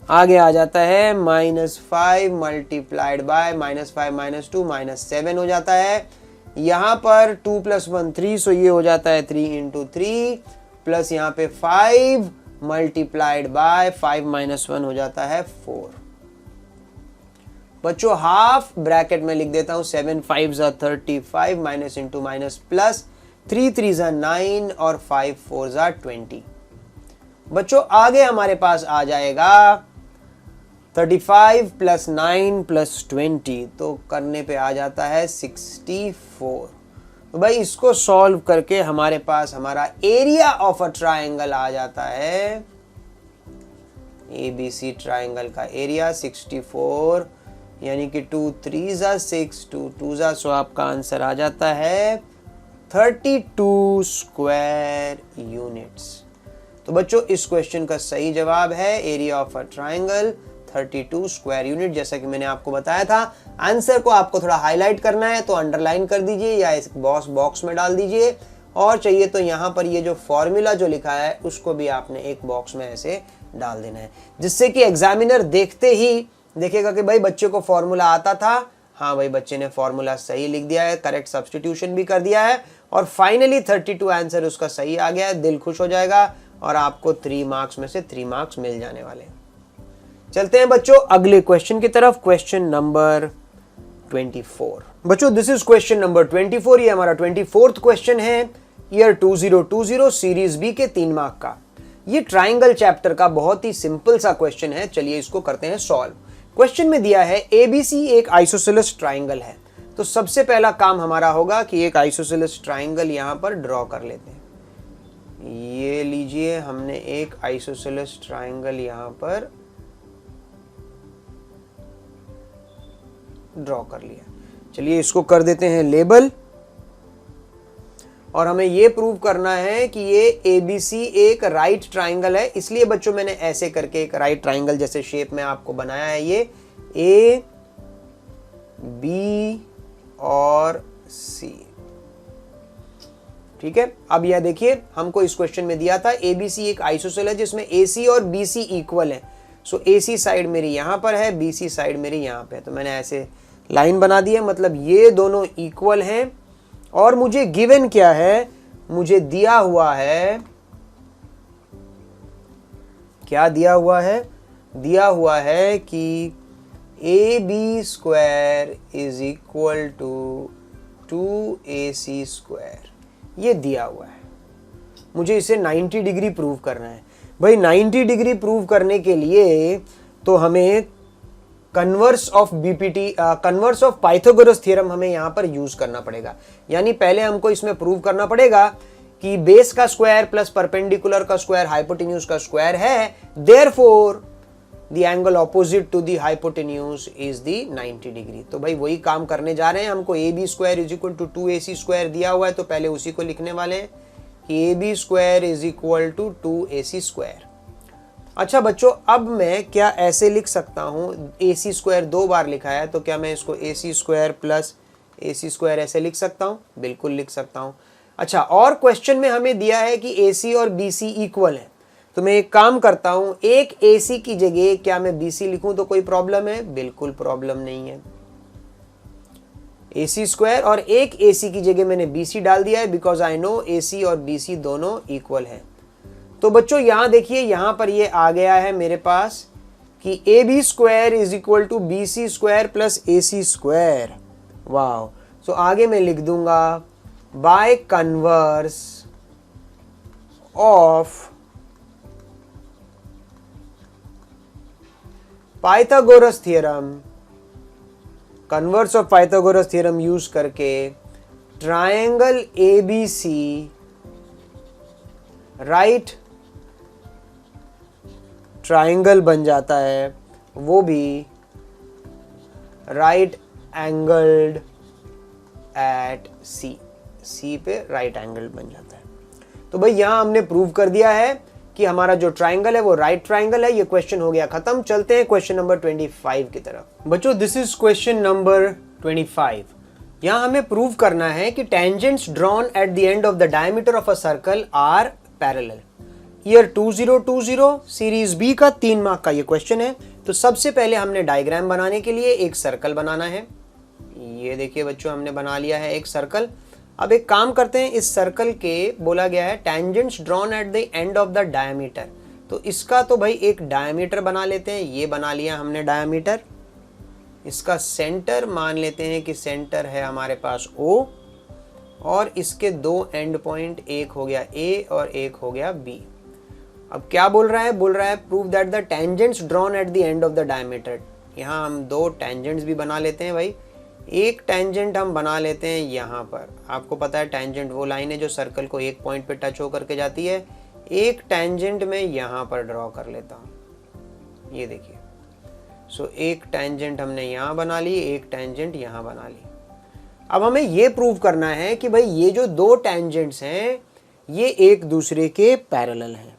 आगे आ जाता है -5 मल्टीप्लाइड बाय -5 -2 -7 हो जाता है। यहां पर 2 + 1 3, सो ये हो जाता है 3 × 3 प्लस यहाँ पे 5 मल्टीप्लाइड बाय 5 - 1 हो जाता है 4। बच्चों हाफ ब्रैकेट में लिख देता हूं 7 5 = 35 माइनस इंटू माइनस प्लस 3 3 = 9 और 5 4 = 20। बच्चों आगे हमारे पास आ जाएगा 35 + 9 + 20, तो करने पे आ जाता है 64। तो भाई इसको सॉल्व करके हमारे पास हमारा एरिया ऑफ अ ट्राइंगल आ जाता है। ABC ट्राइंगल का एरिया 64, यानी कि 2 3 = 6 2 2 = सो आपका आंसर आ जाता है 32 स्क्वायर यूनिट्स। तो बच्चों इस क्वेश्चन का सही जवाब है area of a triangle 32 square unit. जैसा कि मैंने आपको बताया था, आंसर को आपको थोड़ा हाईलाइट करना है तो अंडरलाइन कर दीजिए या इस बॉक्स में डाल दीजिए, और चाहिए तो यहाँ पर ये जो फॉर्मूला जो लिखा है उसको भी आपने एक बॉक्स में ऐसे डाल देना है, जिससे कि एग्जामिनर देखते ही देखेगा कि भाई बच्चे को फॉर्मूला आता था, हाँ भाई, बच्चे ने फॉर्मूला सही लिख दिया है, करेक्ट सब्स्टिट्यूशन भी कर दिया है और फाइनली 32 आंसर उसका सही आ गया है। दिल खुश हो जाएगा और आपको 3 मार्क्स में से 3 मार्क्स मिल जाने वाले हैं। चलते हैं बच्चों अगले क्वेश्चन की तरफ, क्वेश्चन नंबर 24। बच्चों दिस इज क्वेश्चन नंबर 24। ये हमारा 24th क्वेश्चन है ईयर 2020 सीरीज बी के 3 मार्क का। ये ट्राइंगल चैप्टर का बहुत ही सिंपल सा क्वेश्चन है। चलिए इसको करते हैं सॉल्व। क्वेश्चन में दिया है एबीसी एक आइसोसेलेस ट्राइंगल है। तो सबसे पहला काम हमारा होगा कि एक आइसोसेलेस ट्राइंगल यहां पर ड्रॉ कर लेते हैं। ये लीजिए, हमने एक आइसोसेलेस ट्राइंगल यहां पर ड्रॉ कर लिया। चलिए इसको कर देते हैं लेबल और हमें ये प्रूव करना है कि ये ABC एक राइट ट्राइंगल है। इसलिए बच्चों मैंने ऐसे करके एक राइट ट्राइंगल जैसे शेप में आपको बनाया है। ये A, B और C, ठीक है। अब यह देखिए, हमको इस क्वेश्चन में दिया था ABC एक आइसोसेल है जिसमें AC और BC इक्वल है। सो AC साइड मेरी यहां पर है, BC साइड मेरी यहां पे है। तो मैंने ऐसे लाइन बना दी है, मतलब ये दोनों इक्वल हैं। और मुझे गिवन क्या है, मुझे दिया हुआ है, क्या दिया हुआ है, दिया हुआ है कि AB square is equal to 2AC square. ये दिया हुआ है, मुझे इसे 90 डिग्री प्रूव करना है। भाई 90 डिग्री प्रूव करने के लिए तो हमें converse of BPT, converse of Pythagoras theorem हमें यहां पर यूज करना पड़ेगा। यानी पहले हमको इसमें प्रूव करना पड़ेगा कि बेस का स्क्वायर प्लस परपेंडिकुलर का स्क्वायर हाइपोटेन्यूज का स्क्वायर है, therefore the angle opposite to the hypotenuse is the 90 degree. तो भाई वही काम करने जा रहे हैं। हमको AB square is equal to 2AC square दिया हुआ है, तो पहले उसी को लिखने वाले हैं कि AB square is equal to 2AC square. अच्छा बच्चों, अब मैं क्या ऐसे लिख सकता हूं, AC स्क्वायर 2 बार लिखा है, तो क्या मैं इसको AC square plus AC square ऐसे लिख सकता हूं? बिल्कुल लिख सकता हूं। अच्छा, और क्वेश्चन में हमें दिया है कि AC और BC इक्वल है। तो मैं एक काम करता हूं, एक AC की जगह क्या मैं BC लिखूं तो कोई प्रॉब्लम है? बिल्कुल प्रॉब्लम नहीं है। AC स्क्वायर और एक AC की जगह मैंने BC डाल दिया है, बिकॉज आई नो AC और BC दोनों इक्वल है। तो बच्चों यहां देखिए, यहां पर ये आ गया है मेरे पास कि AB square is equal to BC square plus AC square. वाह। सो आगे मैं लिख दूंगा by converse of Pythagoras theorem, converse of Pythagoras theorem use करके ट्रायंगल ABC राइट ट्राइंगल बन जाता है, वो भी राइट एंगल्ड एट सी पे राइट एंगल बन जाता है। तो भाई यहां हमने प्रूव कर दिया है कि हमारा जो ट्राइंगल है वो राइट ट्राइंगल है। ये क्वेश्चन हो गया खत्म। चलते हैं क्वेश्चन नंबर 25 की तरफ। बच्चों दिस इज क्वेश्चन नंबर 25। यहां हमें प्रूव करना है कि tangents drawn at the end of the diameter of a circle are parallel. Year 2020 series B का 3 मार्क का ये क्वेश्चन है। तो सबसे पहले हमने डायग्राम बनाने के लिए एक सर्कल बनाना है। ये देखिए बच्चों, हमने बना लिया है एक सर्कल। अब एक काम करते हैं, इस सर्कल के बोला गया है tangents drawn at the end of the diameter. तो इसका तो भाई एक डायमीटर बना लेते हैं। ये बना लिया हमने डायमीटर। इसका सेंटर मान लेते हैं कि सेंटर है हमारे पास O, और इसके 2 एंड पॉइंट, एक हो गया A और एक हो गया B। अब क्या बोल रहा है? बोल रहा है prove that the tangents drawn at the end of the diameter. यहाँ हम 2 टेंजेंट्स भी बना लेते हैं भाई। एक टेंजेंट हम बना लेते हैं यहाँ पर। आपको पता है टेंजेंट वो लाइन है जो सर्कल को एक पॉइंट पे टच होकर के जाती है। एक टेंजेंट में यहाँ पर ड्रॉ कर लेता हूँ। ये देखिए, सो एक टेंजेंट हमने यहाँ बना ली, एक टेंजेंट यहाँ बना ली। अब हमें ये प्रूव करना है कि भाई ये जो 2 टेंजेंट्स हैं ये एक दूसरे के पैरेलल हैं।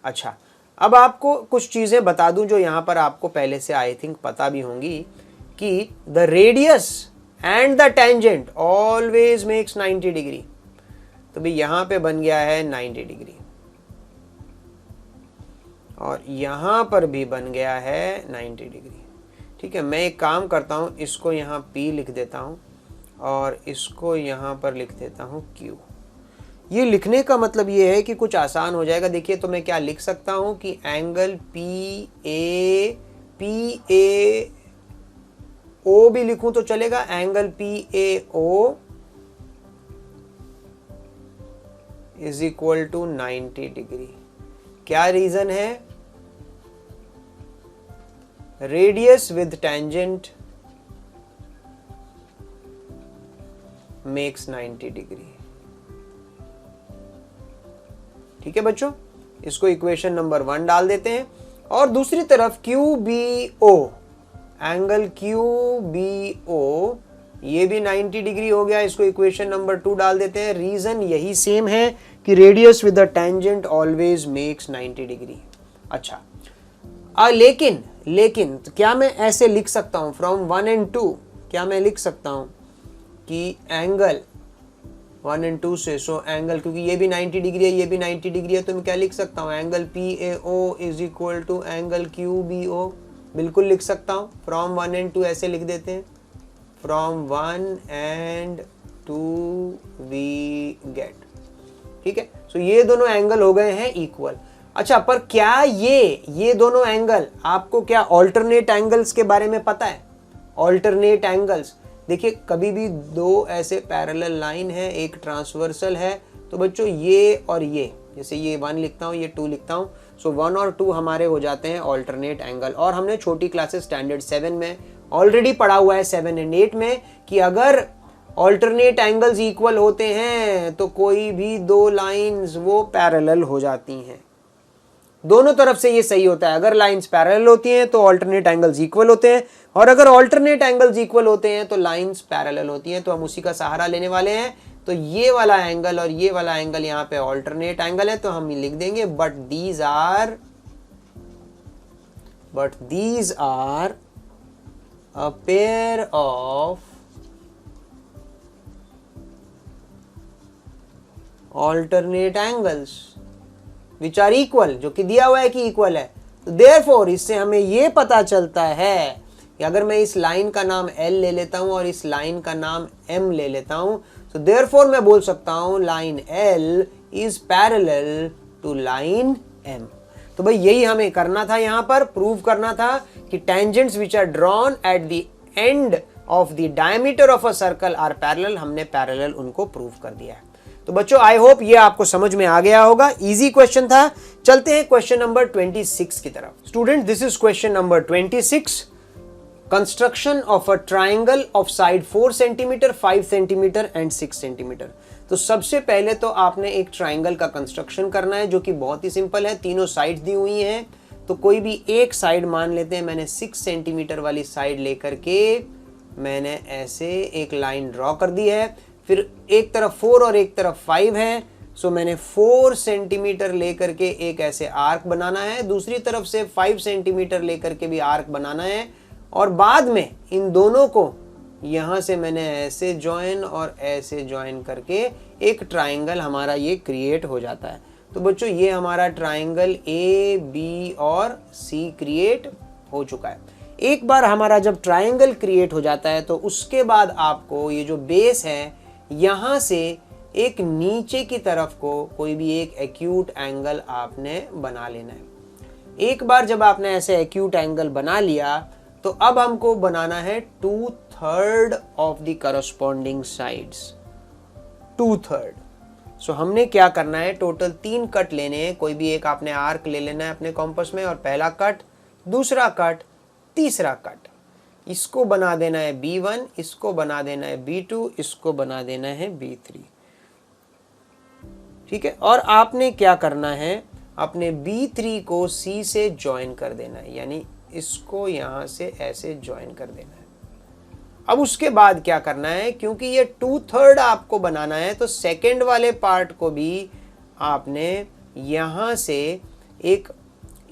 अच्छा, अब आपको कुछ चीजें बता दूं जो यहां पर आपको पहले से आई थिंक पता भी होंगी कि the radius and the tangent always makes 90 degree. तो भाई यहां पे बन गया है 90 डिग्री और यहां पर भी बन गया है 90 डिग्री। ठीक है, मैं एक काम करता हूँ, इसको यहाँ P लिख देता हूँ और इसको यहाँ पर लिख देता हूँ Q। ये लिखने का मतलब ये है कि कुछ आसान हो जाएगा। देखिए तो मैं क्या लिख सकता हूँ कि एंगल PAO भी लिखूं तो चलेगा, angle PAO is equal to 90 degree. क्या रीजन है? Radius with tangent makes 90 degree. ठीक है बच्चों, इसको इक्वेशन नंबर 1 डाल देते हैं। और दूसरी तरफ QBO, एंगल QBO ये भी 90 डिग्री हो गया, इसको इक्वेशन नंबर 2 डाल देते हैं। रीजन यही सेम है कि radius with the tangent always makes 90 degree. अच्छा, लेकिन तो क्या मैं ऐसे लिख सकता हूं फ्रॉम 1 and 2, क्या मैं लिख सकता हूं कि एंगल 1 and 2 से, सो एंगल, क्योंकि ये भी 90 डिग्री है, ये भी 90 डिग्री है, तो मैं क्या लिख सकता हूँ, angle PAO is equal to angle QBO। बिल्कुल लिख सकता हूँ, फ्रॉम 1 and 2 ऐसे लिख देते हैं, फ्रॉम 1 and 2 वी गेट। ठीक है, सो ये दोनों एंगल हो गए हैं इक्वल। अच्छा, पर क्या ये दोनों एंगल, आपको क्या ऑल्टरनेट एंगल्स के बारे में पता है? ऑल्टरनेट एंगल्स, देखिए कभी भी दो ऐसे पैरेलल लाइन है, एक ट्रांसवर्सल है, तो बच्चों ये और ये, जैसे ये 1 लिखता हूँ, ये 2 लिखता हूँ, सो 1 और 2 हमारे हो जाते हैं ऑल्टरनेट एंगल। और हमने छोटी क्लासेस स्टैंडर्ड 7 में ऑलरेडी पढ़ा हुआ है, 7 and 8 में, कि अगर ऑल्टरनेट एंगल्स इक्वल होते हैं तो कोई भी दो लाइंस वो पैरेलल हो जाती हैं। दोनों तरफ से ये सही होता है, अगर लाइंस पैरेलल होती हैं तो ऑल्टरनेट एंगल्स इक्वल होते हैं, और अगर ऑल्टरनेट एंगल्स इक्वल होते हैं तो लाइंस पैरेलल होती हैं। तो हम उसी का सहारा लेने वाले हैं। तो ये वाला एंगल और ये वाला एंगल यहाँ पे ऑल्टरनेट एंगल है, तो हम लिख देंगे but these are a pair of alternate angles which are equal, जो कि दिया हुआ है कि इक्वल है। तो देयरफॉर इससे हमें ये पता चलता है कि अगर मैं इस लाइन का नाम L ले लेता हूं और इस लाइन का नाम M ले लेता हूं, तो देयरफॉर मैं बोल सकता हूं line L is parallel to line M। तो भाई यही हमें करना था, यहां पर प्रूव करना था कि tangents which are drawn at the end of the diameter of a circle are parallel. हमने पैरेलल उनको प्रूव कर दिया है। तो बच्चों आई होप ये आपको समझ में आ गया होगा, इजी क्वेश्चन था। चलते हैं क्वेश्चन नंबर 26 की तरफ। Student, this is question number 26। Construction of a triangle of side 4 centimetre, 5 centimetre and 6 centimetre. तो सबसे पहले तो आपने एक ट्राइंगल का कंस्ट्रक्शन करना है, जो कि बहुत ही सिंपल है। तीनों साइड दी हुई हैं, तो कोई भी एक साइड मान लेते हैं। मैंने 6 सेंटीमीटर वाली साइड लेकर के मैंने ऐसे एक लाइन ड्रॉ कर दी है। फिर एक तरफ 4 और एक तरफ 5 है, सो मैंने 4 सेंटीमीटर लेकर के एक ऐसे आर्क बनाना है। दूसरी तरफ से 5 सेंटीमीटर लेकर के भी आर्क बनाना है, और बाद में इन दोनों को यहां से मैंने ऐसे ज्वाइन और ऐसे ज्वाइन करके एक ट्राइंगल हमारा ये क्रिएट हो जाता है। तो बच्चों ये हमारा ट्राइंगल AB और C क्रिएट हो चुका है। एक बार हमारा जब ट्राइंगल क्रिएट हो जाता है तो उसके बाद आपको ये जो बेस है, यहां से एक नीचे की तरफ को कोई भी एक एक्यूट एंगल आपने बना लेना है। एक बार जब आपने ऐसे एक्यूट एंगल बना लिया, तो अब हमको बनाना है 2/3 ऑफ द करस्पॉन्डिंग साइड्स। 2/3। सो हमने क्या करना है, टोटल 3 कट लेने हैं। कोई भी एक आपने आर्क ले लेना है अपने कॉम्पस में, और पहला कट, दूसरा कट, तीसरा कट, इसको बना देना है B1, इसको बना देना है B2, इसको बना देना है B3। ठीक है, और आपने क्या करना है, अपने B3 को C से ज्वाइन कर देना है, यानी इसको यहां से ऐसे ज्वाइन कर देना है। अब उसके बाद क्या करना है, क्योंकि ये 2/3 आपको बनाना है, तो सेकंड वाले पार्ट को भी आपने यहां से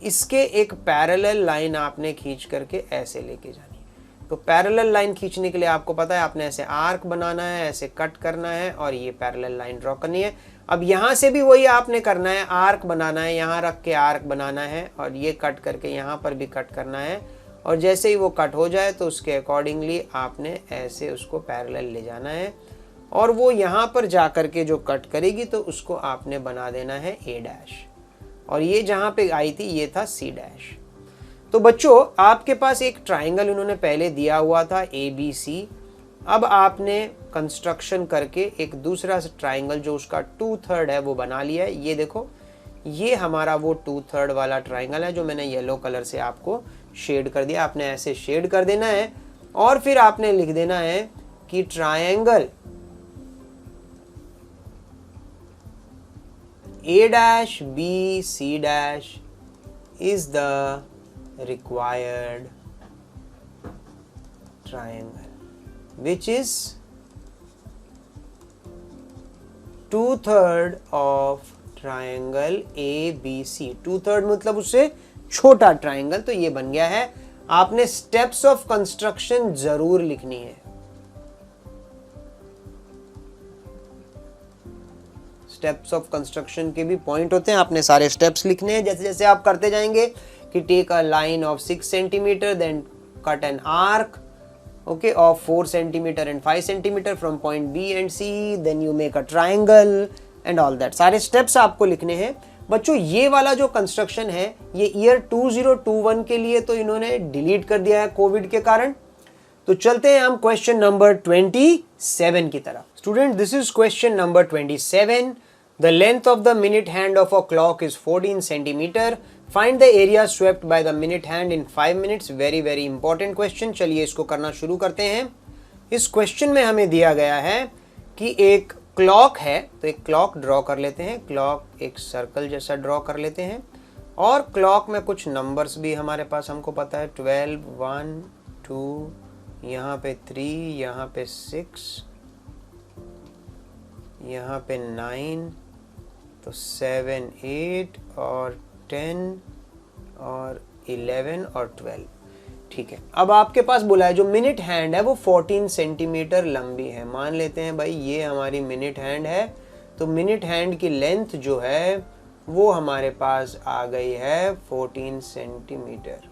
इसके एक पैरेलल लाइन आपने खींच करके ऐसे लेके जानी है। तो पैरेलल लाइन खींचने के लिए आपको पता है आपने ऐसे आर्क बनाना है, ऐसे कट करना है और ये पैरेलल लाइन ड्रॉ करनी है। अब यहां से भी वही आपने करना है, आर्क बनाना है, यहां रख के आर्क बनाना है और ये कट करके यहां पर भी कट करना है और जैसे ही वो कट हो जाए तो उसके अकॉर्डिंगली आपने ऐसे उसको पैरेलल ले जाना है और वो यहाँ पर जा कर के जो कट करेगी तो उसको आपने बना देना है A डैश, और ये जहाँ पे आई थी ये था C डैश। तो बच्चों आपके पास एक ट्राइंगल उन्होंने पहले दिया हुआ था ABC, अब आपने कंस्ट्रक्शन करके एक दूसरा ट्राइंगल जो उसका 2/3 है वो बना लिया है। ये देखो, ये हमारा वो 2/3 वाला ट्राइंगल है जो मैंने येलो कलर से आपको शेड कर दिया। आपने ऐसे शेड कर देना है और फिर आपने लिख देना है कि triangle A dash B C dash is the required triangle, which is 2/3 of triangle ABC। 2/3 मतलब उससे छोटा ट्राइंगल। तो ये बन गया है। आपने स्टेप्स ऑफ कंस्ट्रक्शन जरूर लिखनी है। स्टेप्स ऑफ कंस्ट्रक्शन के भी पॉइंट होते हैं, आपने सारे स्टेप्स लिखने हैं। जैसे जैसे आप करते जाएंगे कि take a line of 6 centimetre, then cut an arc okay of 4 centimeter and 5 centimeter from point B and C, then you make a triangle and all that। सारे स्टेप्स आपको लिखने हैं। बच्चों ये वाला जो कंस्ट्रक्शन है ये ईयर 2021 के लिए तो इन्होंने डिलीट कर दिया है कोविड के कारण। तो चलते हैं हम क्वेश्चन नंबर 27 की तरफ। Student, this is question number 27। The length of the minute hand of a clock is 14 centimetre. Find the area swept by the minute hand in 5 minutes. Very very important question. चलिए इसको करना शुरू करते हैं। इस क्वेश्चन में हमें दिया गया है कि एक क्लॉक है, तो एक क्लॉक ड्रॉ कर लेते हैं। क्लॉक एक सर्कल जैसा ड्रॉ कर लेते हैं और क्लॉक में कुछ नंबर्स भी हमारे पास हमको पता है, 12, 1, 2, यहाँ पे 3, यहाँ पे 6, यहाँ पे 9, तो 7, 8 और 10 और 11 और 12। ठीक है, अब आपके पास बोला है जो मिनट हैंड है वो 14 सेंटीमीटर लंबी है। मान लेते हैं भाई ये हमारी मिनट हैंड है, तो मिनट हैंड की लेंथ जो है वो हमारे पास आ गई है 14 सेंटीमीटर।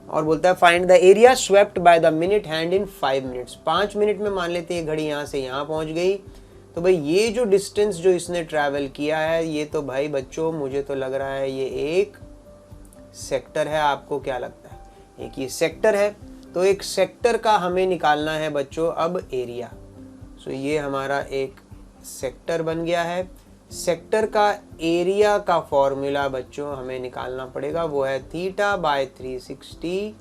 और बोलता है find the area swept by the minute hand in 5 minutes. 5 minute में मान लेते हैं घड़ी यहाँ से यहाँ पहुँच गई। तो भाई ये जो डिस्टेंस जो इसने ट्रैवल किया है ये तो भाई बच्चों मुझे तो लग रहा है ये एक सेक्टर है। आपको क्या लगता है? एक ये सेक्टर है। तो एक सेक्टर का हमें निकालना है बच्चों अब एरिया। सो ये हमारा एक सेक्टर बन गया है। सेक्टर का एरिया का फॉर्मूला बच्चों हमें निकालना पड़ेगा, वो है theta by 360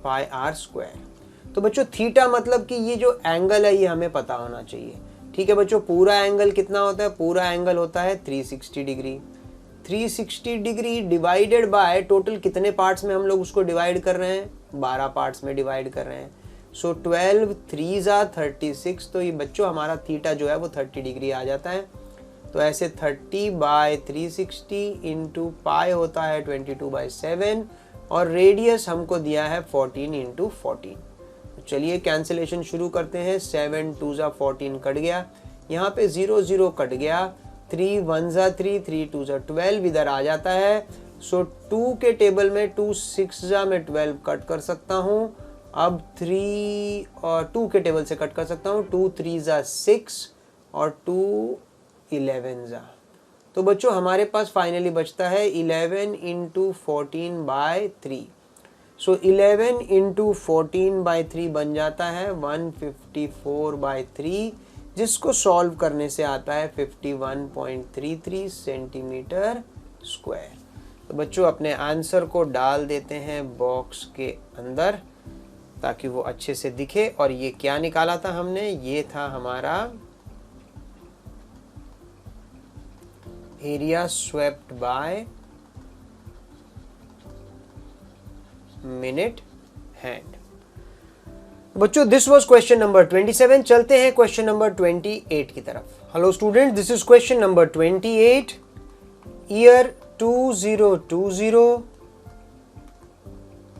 pi R square. तो बच्चों थीटा मतलब कि ये जो एंगल है ये हमें पता होना चाहिए। ठीक है बच्चों, पूरा एंगल कितना होता है? पूरा एंगल होता है 360 degree. 360 degree divided by total कितने पार्ट्स में हम लोग उसको डिवाइड कर रहे हैं? 12 पार्ट्स में डिवाइड कर रहे हैं। सो 12 3 जा 36। तो ये बच्चों हमारा थीटा जो है वो 30 डिग्री आ जाता है। तो ऐसे 30 बाय 360 इंटू पाई होता है 22/7 और रेडियस हमको दिया है 14 इंटू 14। तो चलिए कैंसिलेशन शुरू करते हैं। 7 2 जा 14 कट गया, यहाँ पे 0 0 कट गया, 3 1 जा 3, 3 2 जा 12 इधर आ जाता है। सो 2 के टेबल में 2 6 जा मैं 12 कट कर सकता हूँ। अब 3 और 2 के टेबल से कट कर सकता हूँ, 2 3 जा 6 और 2 11 जा। तो बच्चों हमारे पास फाइनली बचता है 11 इंटू 14 बाय 3। सो 11 इंटू 14 बाय 3 बन जाता है 154/3, जिसको सॉल्व करने से आता है 51.33 सेंटीमीटर स्क्वायर। तो बच्चों अपने आंसर को डाल देते हैं बॉक्स के अंदर ताकि वो अच्छे से दिखे। और ये क्या निकाला था हमने? ये था हमारा area swept by minute hand. बच्चों दिस वाज क्वेश्चन नंबर 27। चलते हैं क्वेश्चन नंबर 28 की तरफ। Hello student, this is question number 28। Year 2020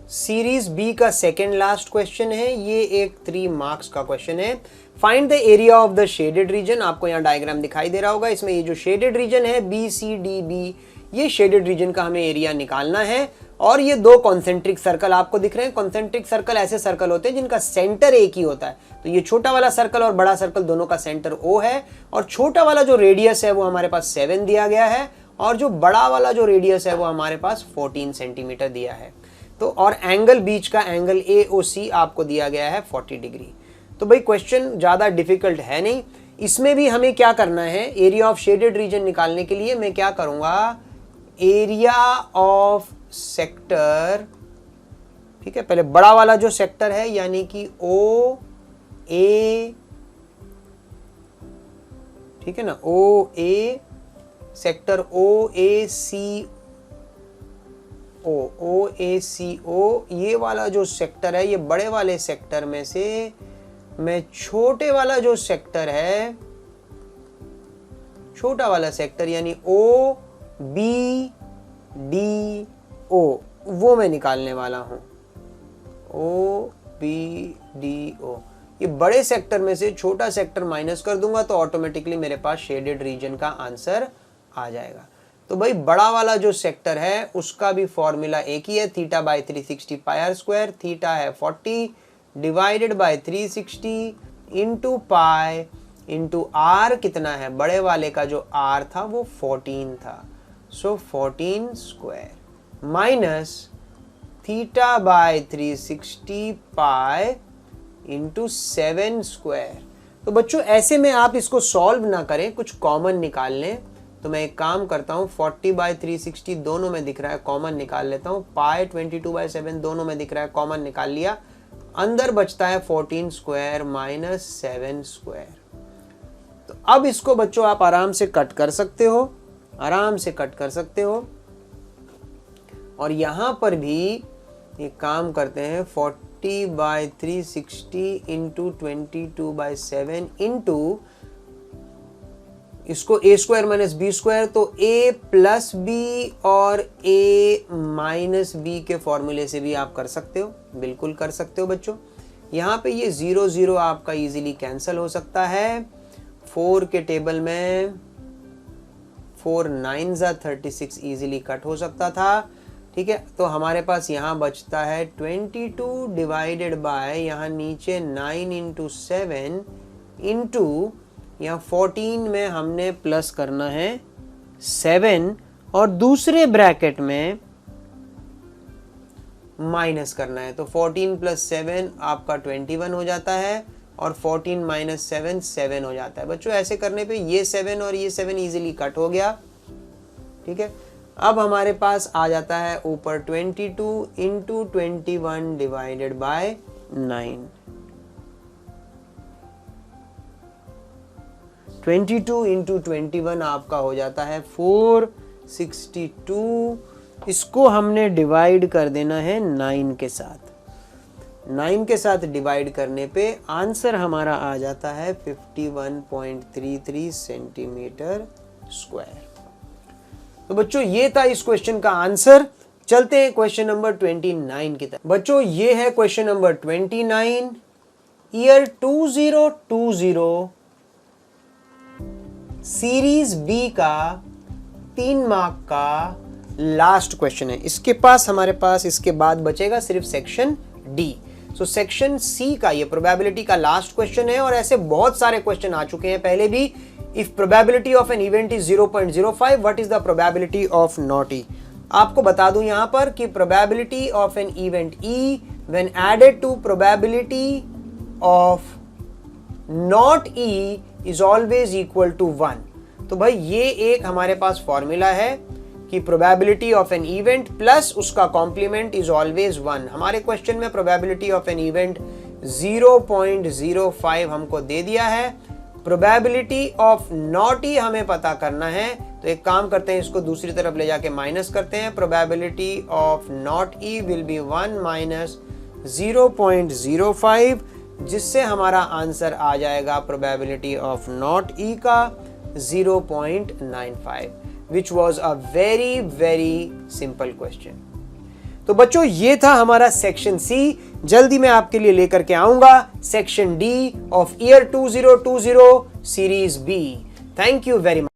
series B का सेकेंड लास्ट क्वेश्चन है। ये एक 3 मार्क्स का क्वेश्चन है। Find the area of the shaded region. आपको यहाँ डायग्राम दिखाई दे रहा होगा। इसमें ये जो शेडेड रीजन है BCDB, ये शेडेड रीजन का हमें एरिया निकालना है। और ये दो कॉन्सेंट्रिक सर्कल आपको दिख रहे हैं। कॉन्सेंट्रिक सर्कल ऐसे सर्कल होते हैं जिनका सेंटर एक ही होता है। तो ये छोटा वाला सर्कल और बड़ा सर्कल दोनों का सेंटर O है, और छोटा वाला जो रेडियस है वो हमारे पास 7 दिया गया है, और जो बड़ा वाला जो रेडियस है वो हमारे पास 14 सेंटीमीटर दिया है। तो और एंगल बीच का एंगल AOC आपको दिया गया है 40 डिग्री। तो भाई क्वेश्चन ज्यादा डिफिकल्ट है नहीं। इसमें भी हमें क्या करना है, एरिया ऑफ शेडेड रीजन निकालने के लिए मैं क्या करूंगा, एरिया ऑफ सेक्टर, ठीक है, पहले बड़ा वाला जो सेक्टर है यानी कि OA, ठीक है ना, OA सेक्टर OACO, ये वाला जो सेक्टर है, ये बड़े वाले सेक्टर में से मैं छोटे वाला जो सेक्टर है, छोटा वाला सेक्टर यानी OBDO, वो मैं निकालने वाला हूं। OBDO, ये बड़े सेक्टर में से छोटा सेक्टर माइनस कर दूंगा तो ऑटोमेटिकली मेरे पास शेडेड रीजन का आंसर आ जाएगा। तो भाई बड़ा वाला जो सेक्टर है उसका भी फॉर्मूला एक ही है, theta by 360 pi R square. Theta है 40 divided by 360 into pi into R कितना है, बड़े वाले का जो आर था वो 14 था, सो 14 square minus theta by 360 pi into 7 square. तो बच्चों ऐसे में आप इसको सॉल्व ना करें, कुछ कॉमन निकाल लें। तो मैं एक काम करता हूँ, 40 बाई 360 दोनों में दिख रहा है, कॉमन निकाल लेता हूँ। पाई 22 बाई 7 दोनों में दिख रहा है, कॉमन निकाल लिया। अंदर बचता है 14 स्क्वायर माइनस 7 स्क्वायर। तो अब इसको बच्चों आप आराम से कट कर सकते हो, आराम से कट कर सकते हो। और यहां पर भी एक काम करते हैं, 40 बाई 360 इंटू 22 बाई 7 इंटू इसको a square minus B square, तो a प्लस बी और a माइनस बी के फॉर्मूले से भी आप कर सकते हो, बिल्कुल कर सकते हो बच्चों। यहाँ पे ये 0 0 आपका इजीली कैंसिल हो सकता है। 4 के टेबल में 4 9 36 इजीली कट हो सकता था, ठीक है। तो हमारे पास यहाँ बचता है 22 डिवाइडेड बाय यहाँ नीचे 9 इंटू 7 इंटू यहाँ 14 में हमने प्लस करना है 7 और दूसरे ब्रैकेट में माइनस करना है। तो 14 प्लस 7 आपका 21 हो जाता है और 14 माइनस 7 7 हो जाता है। बच्चों ऐसे करने पे ये 7 और ये 7 इजीली कट हो गया, ठीक है। अब हमारे पास आ जाता है ऊपर 22 इंटू 21 डिवाइडेड बाय 9। 22 इंटू 21 आपका हो जाता है 462। इसको हमने डिवाइड कर देना है 9 के साथ। 9 के साथ डिवाइड करने पे आंसर हमारा आ जाता है 51.33 सेंटीमीटर स्क्वायर। तो बच्चों ये था इस क्वेश्चन का आंसर। चलते हैं क्वेश्चन नंबर 29 की तरफ। बच्चों ये है question number 29, year 2020 series B का 3 मार्क का लास्ट क्वेश्चन है। इसके पास हमारे पास इसके बाद बचेगा सिर्फ section D. So section C का ये प्रोबेबिलिटी का लास्ट क्वेश्चन है और ऐसे बहुत सारे क्वेश्चन आ चुके हैं पहले भी। If probability of an event is 0.05, what is the probability of not E. आपको बता दूं यहां पर कि probability of an event E when added to probability of not E is always equal to 1। तो भाई ये एक हमारे पास फॉर्मूला है कि probability of an event plus उसका कॉम्प्लीमेंट इज ऑलवेज 1। हमारे क्वेश्चन में प्रोबेबिलिटी ऑफ एन इवेंट 0.05 हमको दे दिया है। प्रोबेबिलिटी ऑफ नॉट ई हमें पता करना है, तो एक काम करते हैं, इसको दूसरी तरफ ले जाके माइनस करते हैं। Probability of not E will be 1 minus 0.05, जिससे हमारा आंसर आ जाएगा प्रोबेबिलिटी ऑफ नॉट ई का 0.95, which was a very very simple question। तो बच्चों ये था हमारा सेक्शन सी। जल्दी मैं आपके लिए लेकर के आऊंगा section D of year 2020 series B. Thank you very much.